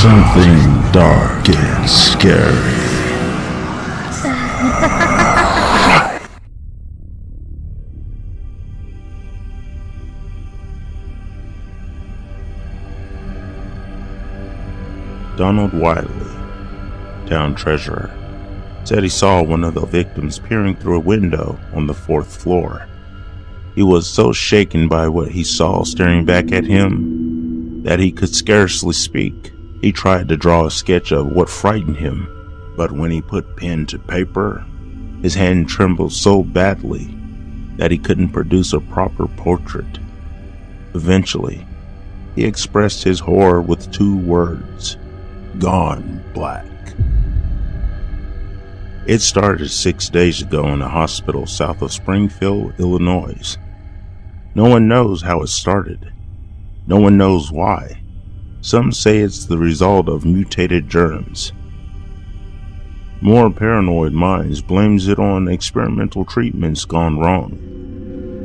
Something dark and scary. Donald Wiley, town treasurer, said he saw one of the victims peering through a window on the 4th floor. He was so shaken by what he saw staring back at him that he could scarcely speak. He tried to draw a sketch of what frightened him, but when he put pen to paper, his hand trembled so badly that he couldn't produce a proper portrait. Eventually, he expressed his horror with 2 words: "Gone black." It started 6 days ago in a hospital south of Springfield, Illinois. No one knows how it started. No one knows why. Some say it's the result of mutated germs. More paranoid minds blames it on experimental treatments gone wrong.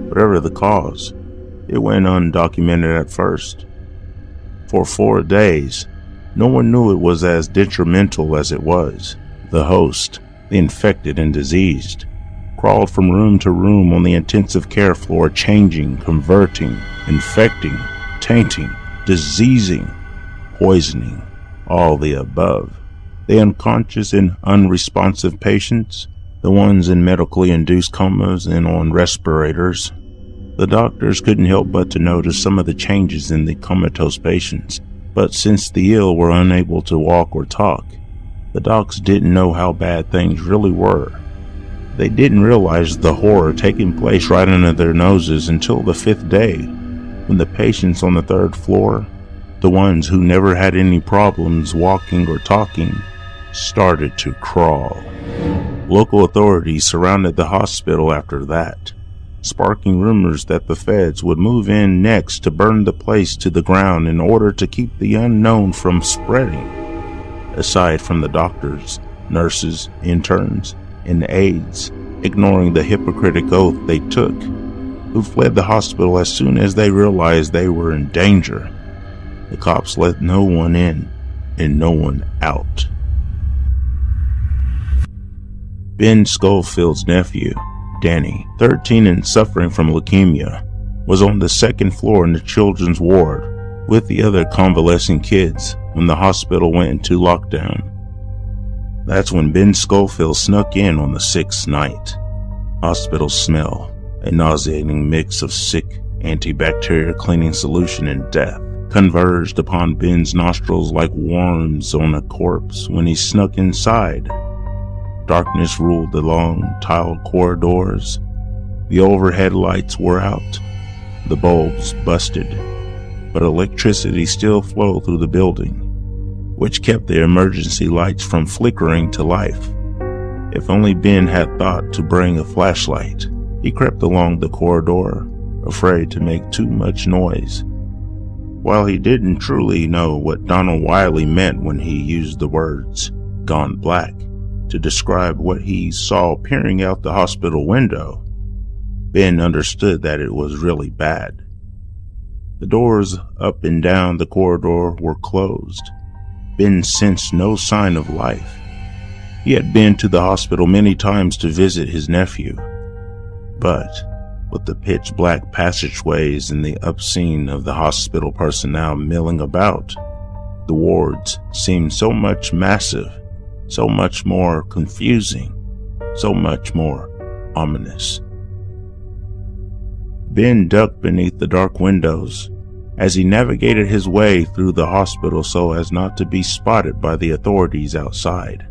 Whatever the cause, it went undocumented at first. For 4 days, no one knew it was as detrimental as it was. The host, the infected and diseased, crawled from room to room on the intensive care floor, changing, converting, infecting, tainting, diseasing, poisoning, all the above. The unconscious and unresponsive patients, the ones in medically induced comas and on respirators. The doctors couldn't help but to notice some of the changes in the comatose patients, but since the ill were unable to walk or talk, the docs didn't know how bad things really were. They didn't realize the horror taking place right under their noses until the 5th day, when the patients on the 3rd floor, the ones who never had any problems walking or talking, started to crawl. Local authorities surrounded the hospital after that, sparking rumors that the feds would move in next to burn the place to the ground in order to keep the unknown from spreading. Aside from the doctors, nurses, interns, and aides ignoring the hypocritic oath they took, who fled the hospital as soon as they realized they were in danger, the cops let no one in and no one out. Ben Schofield's nephew, Danny, 13 and suffering from leukemia, was on the 2nd floor in the children's ward with the other convalescing kids when the hospital went into lockdown. That's when Ben Schofield snuck in on the 6th night. Hospital smell, a nauseating mix of sick antibacterial cleaning solution and death, converged upon Ben's nostrils like worms on a corpse when he snuck inside. Darkness ruled the long, tiled corridors. The overhead lights were out, the bulbs busted, but electricity still flowed through the building, which kept the emergency lights from flickering to life. If only Ben had thought to bring a flashlight. He crept along the corridor, afraid to make too much noise. While he didn't truly know what Donald Wiley meant when he used the words "gone black" to describe what he saw peering out the hospital window, Ben understood that it was really bad. The doors up and down the corridor were closed. Ben sensed no sign of life. He had been to the hospital many times to visit his nephew, but with the pitch-black passageways and the upscene of the hospital personnel milling about, the wards seemed so much massive, so much more confusing, so much more ominous. Ben ducked beneath the dark windows as he navigated his way through the hospital so as not to be spotted by the authorities outside.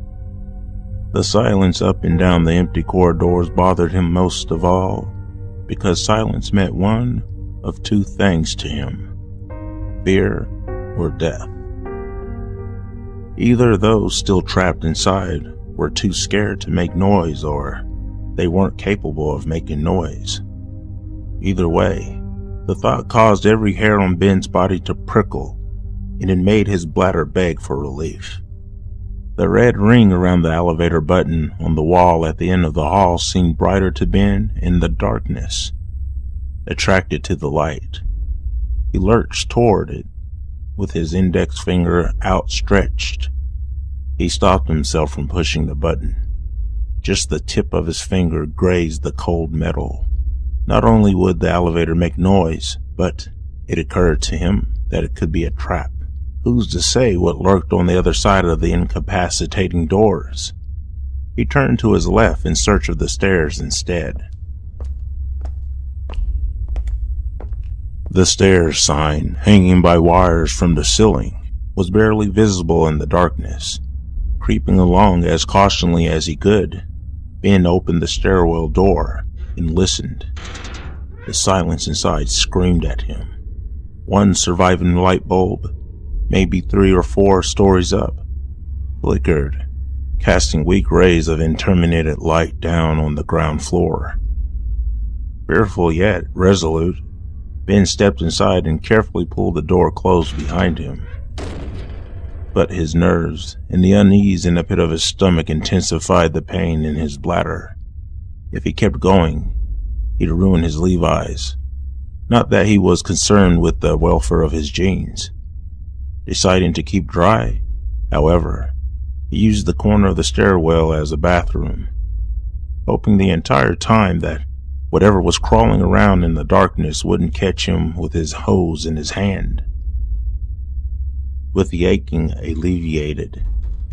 The silence up and down the empty corridors bothered him most of all, because silence meant one of 2 things to him: fear or death. Either those still trapped inside were too scared to make noise, or they weren't capable of making noise. Either way, the thought caused every hair on Ben's body to prickle, and it made his bladder beg for relief. The red ring around the elevator button on the wall at the end of the hall seemed brighter to Ben in the darkness. Attracted to the light, he lurched toward it, with his index finger outstretched. He stopped himself from pushing the button. Just the tip of his finger grazed the cold metal. Not only would the elevator make noise, but it occurred to him that it could be a trap. Who's to say what lurked on the other side of the incapacitating doors? He turned to his left in search of the stairs instead. The stairs sign, hanging by wires from the ceiling, was barely visible in the darkness. Creeping along as cautiously as he could, Ben opened the stairwell door and listened. The silence inside screamed at him. One surviving light bulb, maybe 3 or 4 stories up, flickered, casting weak rays of intermittent light down on the ground floor. Fearful yet resolute, Ben stepped inside and carefully pulled the door closed behind him. But his nerves and the unease in the pit of his stomach intensified the pain in his bladder. If he kept going, he'd ruin his Levi's. Not that he was concerned with the welfare of his jeans. Deciding to keep dry, however, he used the corner of the stairwell as a bathroom, hoping the entire time that whatever was crawling around in the darkness wouldn't catch him with his hose in his hand. With the aching alleviated,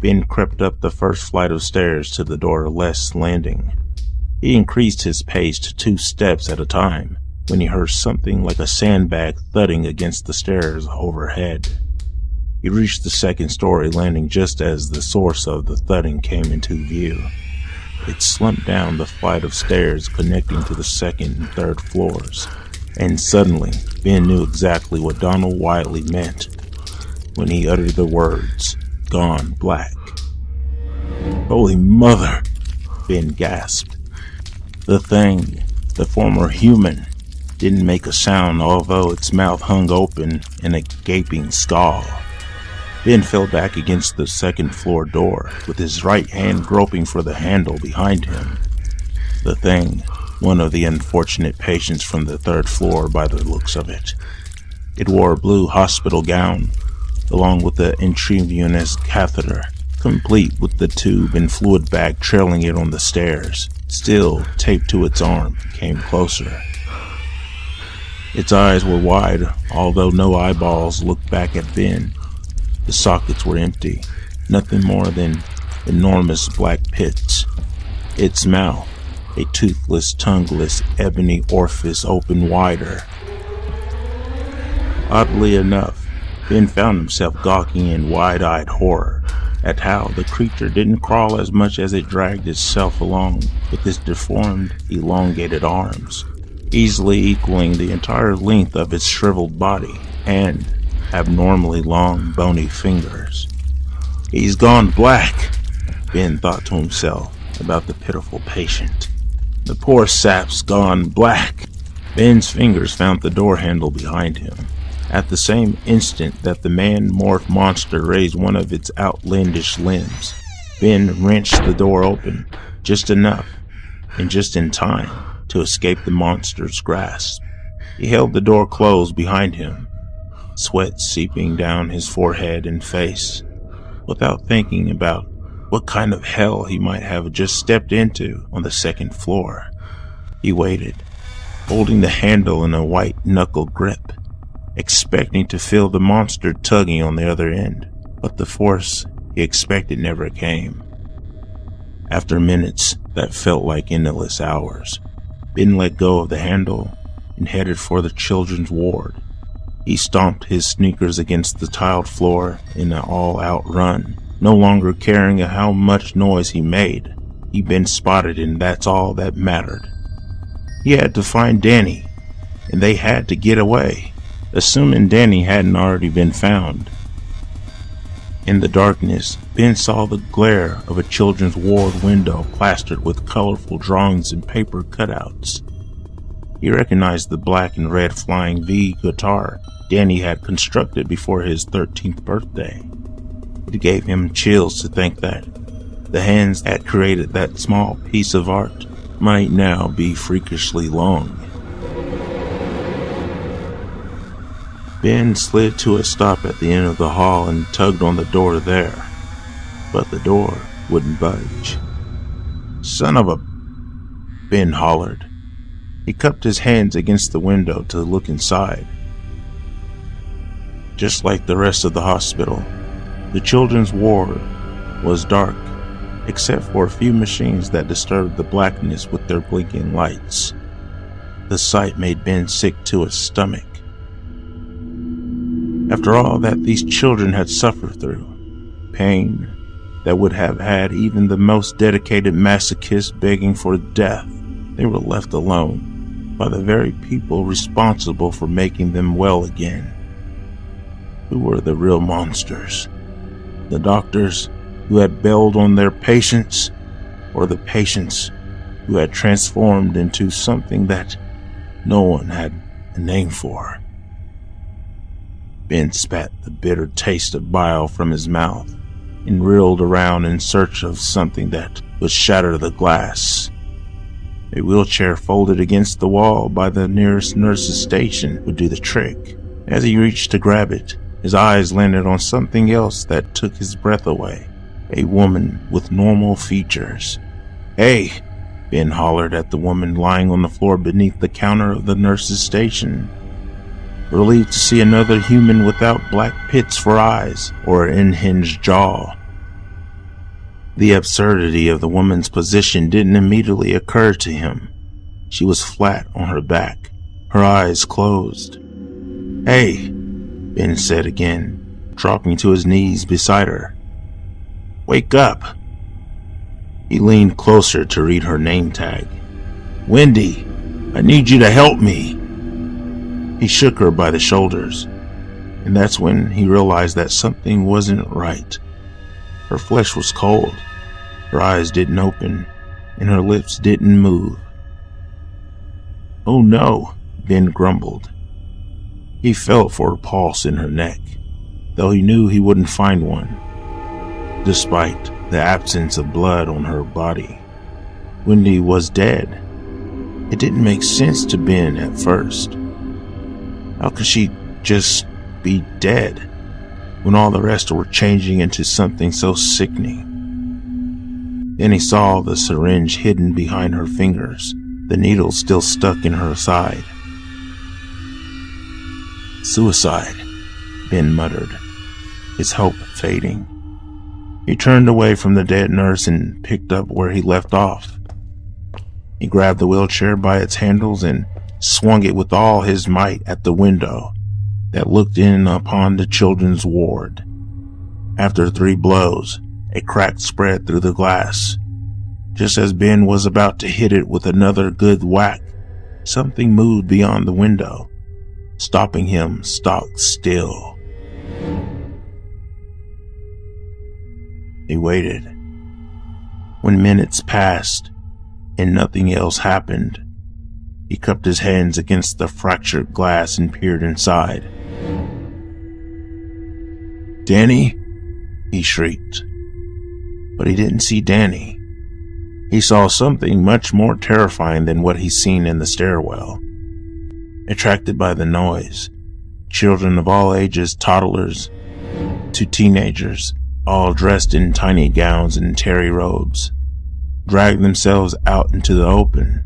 Ben crept up the first flight of stairs to the doorless landing. He increased his pace to 2 steps at a time when he heard something like a sandbag thudding against the stairs overhead. He reached the 2nd story landing just as the source of the thudding came into view. It slumped down the flight of stairs connecting to the 2nd and 3rd floors, and suddenly Ben knew exactly what Donald Wiley meant when he uttered the words, "Gone black." "Holy mother!" Ben gasped. The thing, the former human, didn't make a sound, although its mouth hung open in a gaping scowl. Ben fell back against the 2nd floor door, with his right hand groping for the handle behind him. The thing, one of the unfortunate patients from the 3rd floor by the looks of it. It wore a blue hospital gown, along with the intravenous catheter, complete with the tube and fluid bag trailing it on the stairs, still taped to its arm, came closer. Its eyes were wide, although no eyeballs looked back at Ben. The sockets were empty, nothing more than enormous black pits. Its mouth, a toothless, tongueless, ebony orifice, opened wider. Oddly enough, Ben found himself gawking in wide-eyed horror at how the creature didn't crawl as much as it dragged itself along with its deformed, elongated arms, easily equaling the entire length of its shriveled body and abnormally long, bony fingers. "He's gone black," Ben thought to himself about the pitiful patient. "The poor sap's gone black." Ben's fingers found the door handle behind him. At the same instant that the man-morphed monster raised one of its outlandish limbs, Ben wrenched the door open, just enough, and just in time, to escape the monster's grasp. He held the door closed behind him, sweat seeping down his forehead and face, without thinking about what kind of hell he might have just stepped into on the 2nd floor. He waited, holding the handle in a white-knuckle grip, expecting to feel the monster tugging on the other end, but the force he expected never came. After minutes that felt like endless hours, Ben let go of the handle and headed for the children's ward. He stomped his sneakers against the tiled floor in an all-out run, no longer caring how much noise he made. He'd been spotted, and that's all that mattered. He had to find Danny, and they had to get away, assuming Danny hadn't already been found. In the darkness, Ben saw the glare of a children's ward window plastered with colorful drawings and paper cutouts. He recognized the black and red flying V guitar Danny had constructed before his 13th birthday. It gave him chills to think that the hands that created that small piece of art might now be freakishly long. Ben slid to a stop at the end of the hall and tugged on the door there, but the door wouldn't budge. "Son of a..." Ben hollered. He cupped his hands against the window to look inside. Just like the rest of the hospital, the children's ward was dark, except for a few machines that disturbed the blackness with their blinking lights. The sight made Ben sick to his stomach. After all that these children had suffered through, pain that would have had even the most dedicated masochist begging for death, they were left alone by the very people responsible for making them well again. Who were the real monsters? The doctors who had bailed on their patients, or the patients who had transformed into something that no one had a name for? Ben spat the bitter taste of bile from his mouth and reeled around in search of something that would shatter the glass. A wheelchair folded against the wall by the nearest nurse's station would do the trick. As he reached to grab it, his eyes landed on something else that took his breath away. A woman with normal features. "Hey!" Ben hollered at the woman lying on the floor beneath the counter of the nurse's station, relieved to see another human without black pits for eyes or an unhinged jaw. The absurdity of the woman's position didn't immediately occur to him. She was flat on her back, her eyes closed. "Hey," Ben said again, dropping to his knees beside her. "Wake up." He leaned closer to read her name tag. "Wendy, I need you to help me." He shook her by the shoulders, and that's when he realized that something wasn't right. Her flesh was cold, her eyes didn't open, and her lips didn't move. "Oh no," Ben grumbled. He felt for a pulse in her neck, though he knew he wouldn't find one. Despite the absence of blood on her body, Wendy was dead. It didn't make sense to Ben at first. How could she just be dead when all the rest were changing into something so sickening? Then he saw the syringe hidden behind her fingers, the needle still stuck in her side. "Suicide," Ben muttered, his hope fading. He turned away from the dead nurse and picked up where he left off. He grabbed the wheelchair by its handles and swung it with all his might at the window that looked in upon the children's ward. After 3 blows, a crack spread through the glass. Just as Ben was about to hit it with another good whack, something moved beyond the window, stopping him stock still. He waited. When minutes passed and nothing else happened, he cupped his hands against the fractured glass and peered inside. "Danny?" he shrieked. But he didn't see Danny. He saw something much more terrifying than what he'd seen in the stairwell. Attracted by the noise, children of all ages, toddlers to teenagers, all dressed in tiny gowns and terry robes, dragged themselves out into the open.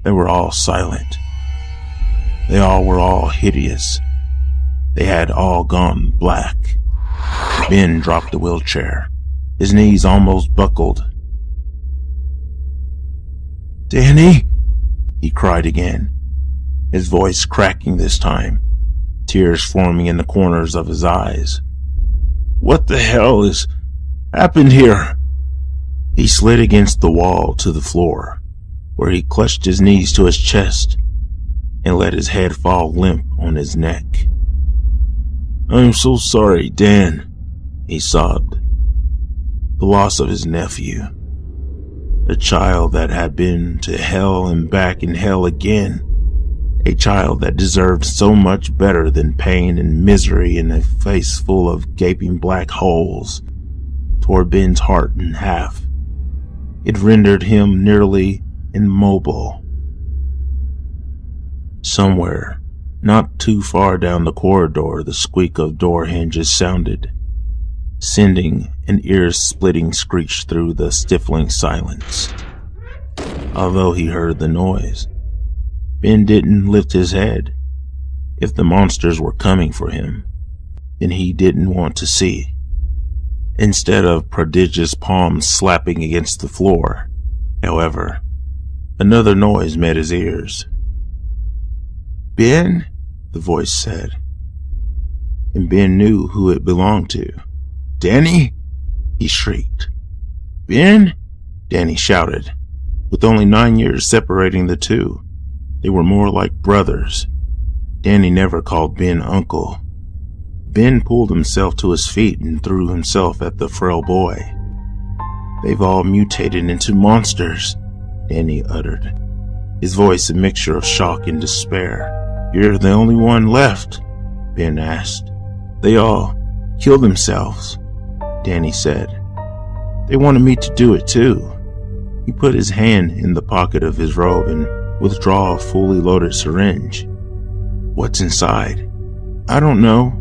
They were all silent. They all were all hideous. They had all gone black. Ben dropped the wheelchair. His knees almost buckled. "Danny?" he cried again, his voice cracking this time, tears forming in the corners of his eyes. "What the hell has happened here?" He slid against the wall to the floor, where he clutched his knees to his chest and let his head fall limp on his neck. "I'm so sorry, Dan," he sobbed. The loss of his nephew, a child that had been to hell and back in hell again, a child that deserved so much better than pain and misery and a face full of gaping black holes, tore Ben's heart in half. It rendered him nearly immobile. Somewhere Not too far down the corridor, the squeak of door hinges sounded, sending an ear-splitting screech through the stifling silence. Although he heard the noise, Ben didn't lift his head. If the monsters were coming for him, then he didn't want to see. Instead of prodigious palms slapping against the floor, however, another noise met his ears. "Ben?" the voice said, and Ben knew who it belonged to. "Danny?" he shrieked. "Ben?" Danny shouted. With only 9 years separating the two, they were more like brothers. Danny never called Ben uncle. Ben pulled himself to his feet and threw himself at the frail boy. "They've all mutated into monsters," Danny uttered, his voice a mixture of shock and despair. "You're the only one left?" Ben asked. "They all killed themselves," Danny said. "They wanted me to do it too." He put his hand in the pocket of his robe and withdrew a fully loaded syringe. "What's inside?" "I don't know."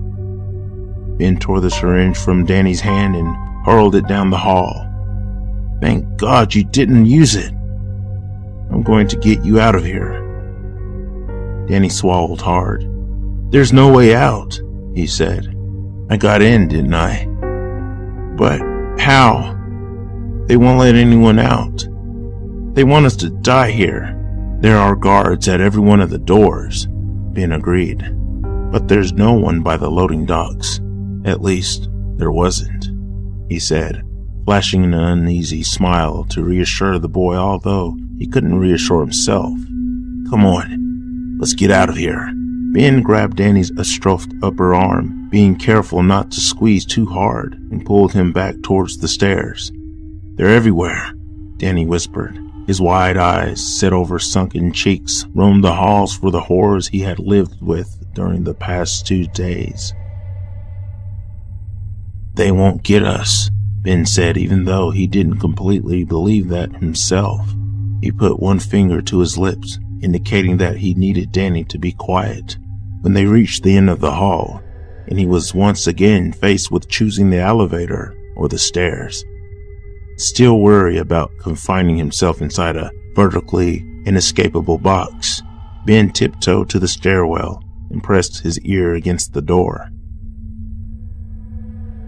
Ben tore the syringe from Danny's hand and hurled it down the hall. "Thank God you didn't use it. I'm going to get you out of here." Danny swallowed hard. "There's no way out," he said. "I got in, didn't I?" "But how? They won't let anyone out. They want us to die here." "There are guards at every one of the doors," Ben agreed. "But there's no one by the loading docks. At least, there wasn't," he said, flashing an uneasy smile to reassure the boy, although he couldn't reassure himself. "Come on, let's get out of here." Ben grabbed Danny's atrophied upper arm, being careful not to squeeze too hard, and pulled him back towards the stairs. "They're everywhere," Danny whispered. His wide eyes, set over sunken cheeks, roamed the halls for the horrors he had lived with during the past 2 days. "They won't get us," Ben said, even though he didn't completely believe that himself. He put one finger to his lips, indicating that he needed Danny to be quiet. When they reached the end of the hall, and he was once again faced with choosing the elevator or the stairs, still worried about confining himself inside a vertically inescapable box, Ben tiptoed to the stairwell and pressed his ear against the door.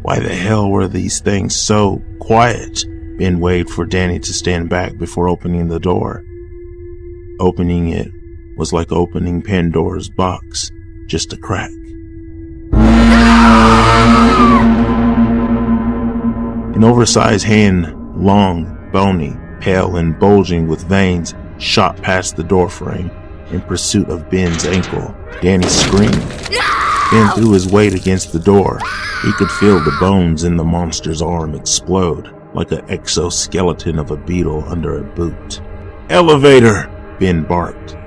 Why the hell were these things so quiet? Ben waited for Danny to stand back before opening the door. Opening it was like opening Pandora's box, just a crack. An oversized hand, long, bony, pale, and bulging with veins, shot past the doorframe in pursuit of Ben's ankle. Danny screamed. Ben threw his weight against the door. He could feel the bones in the monster's arm explode like an exoskeleton of a beetle under a boot. "Elevator!" Ben barked.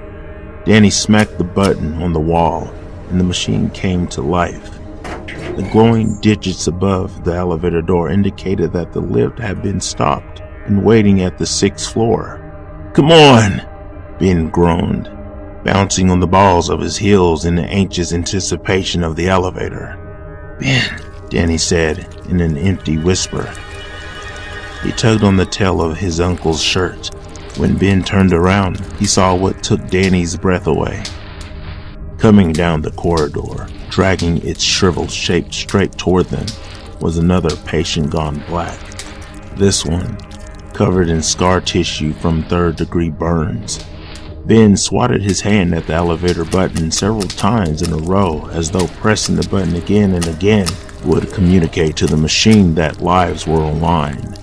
Danny smacked the button on the wall, and the machine came to life. The glowing digits above the elevator door indicated that the lift had been stopped and waiting at the 6th floor. "Come on!" Ben groaned, bouncing on the balls of his heels in the anxious anticipation of the elevator. "Ben," Danny said in an empty whisper. He tugged on the tail of his uncle's shirt. When Ben turned around, he saw what took Danny's breath away. Coming down the corridor, dragging its shriveled shape straight toward them, was another patient gone black. This one, covered in scar tissue from third-degree burns. Ben swatted his hand at the elevator button several times in a row, as though pressing the button again and again would communicate to the machine that lives were on line.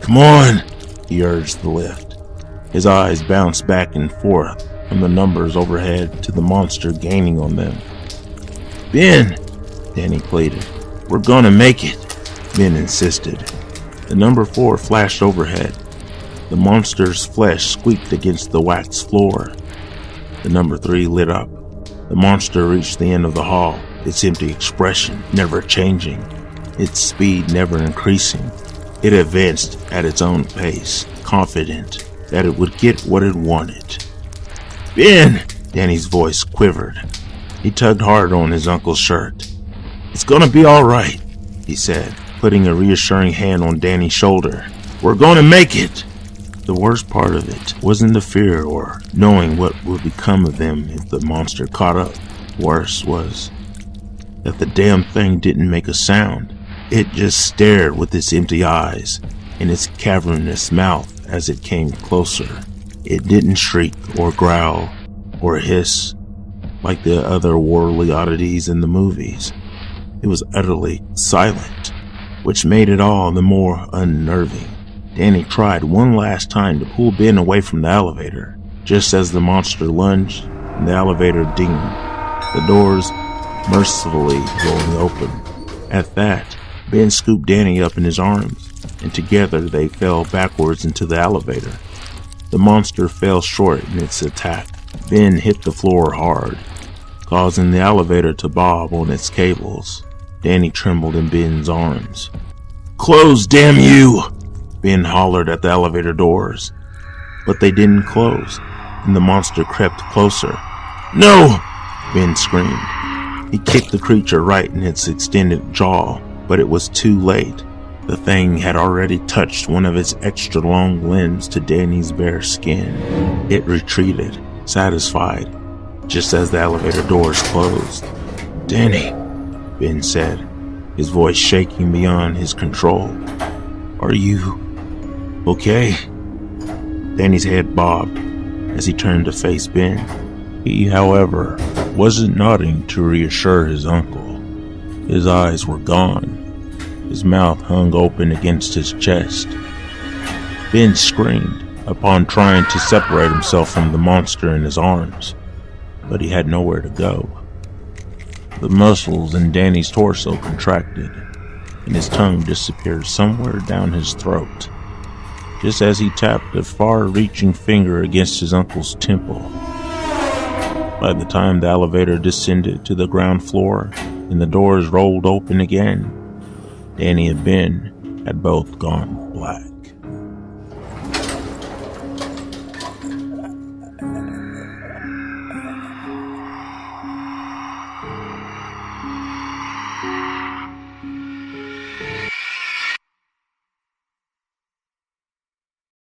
"Come on," he urged the lift. His eyes bounced back and forth from the numbers overhead to the monster gaining on them. "Ben," Danny pleaded. "We're gonna make it," Ben insisted. The number 4 flashed overhead. The monster's flesh squeaked against the waxed floor. The number 3 lit up. The monster reached the end of the hall, its empty expression never changing, its speed never increasing. It advanced at its own pace, confident that it would get what it wanted. "Ben!" Danny's voice quivered. He tugged hard on his uncle's shirt. "It's gonna be all right," he said, putting a reassuring hand on Danny's shoulder. "We're gonna make it." The worst part of it wasn't the fear or knowing what would become of them if the monster caught up. Worse was that the damn thing didn't make a sound. It just stared with its empty eyes and its cavernous mouth as it came closer. It didn't shriek or growl or hiss like the other worldly oddities in the movies. It was utterly silent, which made it all the more unnerving. Danny tried one last time to pull Ben away from the elevator, just as the monster lunged and the elevator dinged, the doors mercifully rolling open. At that, Ben scooped Danny up in his arms, and together they fell backwards into the elevator. The monster fell short in its attack. Ben hit the floor hard, causing the elevator to bob on its cables. Danny trembled in Ben's arms. "Close, damn you!" Ben hollered at the elevator doors, but they didn't close, and the monster crept closer. "No!" Ben screamed. He kicked the creature right in its extended jaw, but it was too late. The thing had already touched one of its extra long limbs to Danny's bare skin. It retreated, satisfied, just as the elevator doors closed. "Danny," Ben said, his voice shaking beyond his control. "Are you okay?" Danny's head bobbed as he turned to face Ben. He, however, wasn't nodding to reassure his uncle. His eyes were gone. His mouth hung open against his chest. Ben screamed upon trying to separate himself from the monster in his arms, but he had nowhere to go. The muscles in Danny's torso contracted, and his tongue disappeared somewhere down his throat, just as he tapped a far-reaching finger against his uncle's temple. By the time the elevator descended to the ground floor and the doors rolled open again, Danny and Ben had both gone black.